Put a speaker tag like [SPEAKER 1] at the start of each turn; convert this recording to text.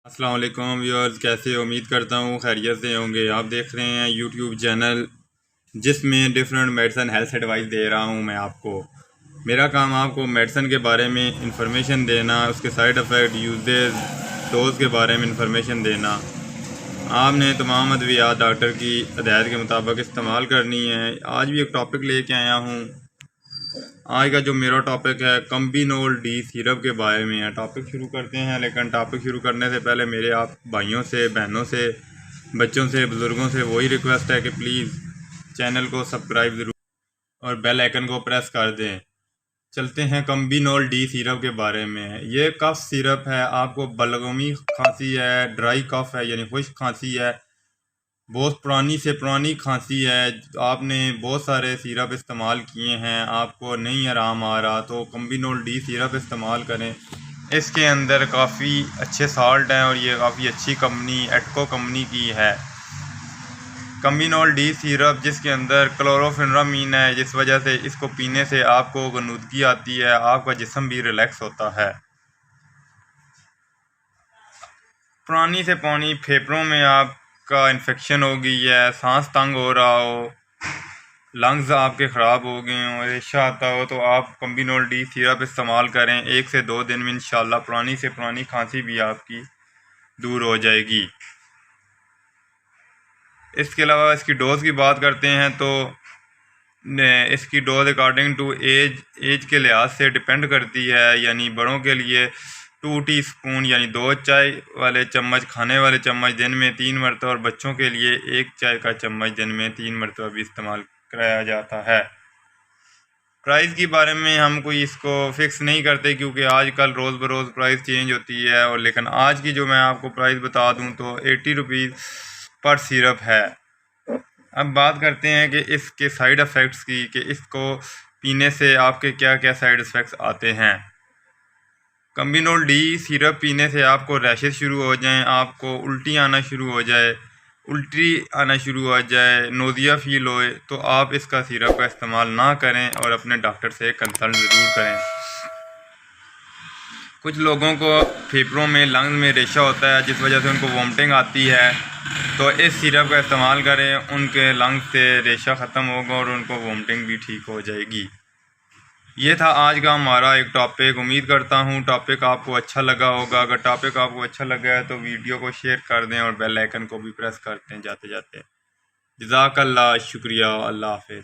[SPEAKER 1] अस्सलाम वालेकुम व्यूअर्स, कैसे हो? उम्मीद करता हूँ खैरियत से होंगे। आप देख रहे हैं यूट्यूब चैनल जिसमें डिफरेंट मेडिसिन हेल्थ एडवाइस दे रहा हूँ मैं आपको। मेरा काम आपको मेडिसिन के बारे में इंफॉर्मेशन देना, उसके साइड इफ़ेक्ट, यूजेस, डोज के बारे में इंफॉर्मेशन देना। आपने तमाम अद्वियात डॉक्टर की हिदायत के मुताबिक इस्तेमाल करनी है। आज भी एक टॉपिक लेके आया हूँ। आज का जो मेरा टॉपिक है कम्बिनोल डी सिरप के बारे में है। टॉपिक शुरू करते हैं, लेकिन टॉपिक शुरू करने से पहले मेरे आप भाइयों से, बहनों से, बच्चों से, बुज़ुर्गों से वही रिक्वेस्ट है कि प्लीज़ चैनल को सब्सक्राइब ज़रूर और बेल आइकन को प्रेस कर दें। चलते हैं कम्बिनोल डी सिरप के बारे में। ये कफ सिरप है। आपको बलगमी खांसी है, ड्राई कफ है यानी खुश्क खांसी है, बहुत पुरानी से पुरानी खांसी है, आपने बहुत सारे सिरप इस्तेमाल किए हैं, आपको नहीं आराम आ रहा, तो कम्बिनोल डी सिरप इस्तेमाल करें। इसके अंदर काफ़ी अच्छे साल्ट हैं और ये काफ़ी अच्छी कंपनी एटको कंपनी की है। कम्बिनोल डी सिरप जिसके अंदर क्लोरोफेनामीन है, जिस वजह से इसको पीने से आपको गनुदगी आती है, आपका जिस्म भी रिलैक्स होता है। पुरानी से पुरानी फेफड़ों में आपका इन्फेक्शन हो गई है, सांस तंग हो रहा हो, लंग्स आपके ख़राब हो गए हों, रेशा आता हो, तो आप कम्बिनोल डी सिरप इस्तेमाल करें। 1 से 2 दिन में इंशाल्लाह पुरानी से पुरानी खांसी भी आपकी दूर हो जाएगी। इसके अलावा इसकी डोज़ की बात करते हैं तो इसकी डोज अकॉर्डिंग टू एज के लिहाज से डिपेंड करती है। यानी बड़ों के लिए 2 टीस्पून यानी 2 चाय वाले चम्मच, खाने वाले चम्मच दिन में 3 मरतबा, और बच्चों के लिए 1 चाय का चम्मच दिन में 3 मरतबा भी इस्तेमाल कराया जाता है। प्राइस के बारे में हम कोई इसको फ़िक्स नहीं करते, क्योंकि आजकल रोज़ बरोज़ प्राइस चेंज होती है। और लेकिन आज की जो मैं आपको प्राइस बता दूं तो 80 रुपीज़ पर सिरप है। अब बात करते हैं कि इसके साइड इफ़ेक्ट्स की, कि इसको पीने से आपके क्या क्या साइड इफ़ेक्ट्स आते हैं। कम्बिनोल डी सिरप पीने से आपको रैशेस शुरू हो जाएं, आपको उल्टी आना शुरू हो जाए, नोज़िया फील होए, तो आप इसका सिरप का इस्तेमाल ना करें और अपने डॉक्टर से कंसल्ट ज़रूर करें। कुछ लोगों को फेफड़ों में, लंग्स में रेशा होता है, जिस वजह से उनको वोमिटिंग आती है, तो इस सिरप का इस्तेमाल करें, उनके लंग्स से रेशा ख़त्म होगा और उनको वोमिटिंग भी ठीक हो जाएगी। ये था आज का हमारा एक टॉपिक। उम्मीद करता हूँ टॉपिक आपको अच्छा लगा होगा। अगर टॉपिक आपको अच्छा लगा है तो वीडियो को शेयर कर दें और बेल आइकन को भी प्रेस कर दें जाते जाते। जज़ाकल्लाह, शुक्रिया, अल्लाह हाफ़िज़।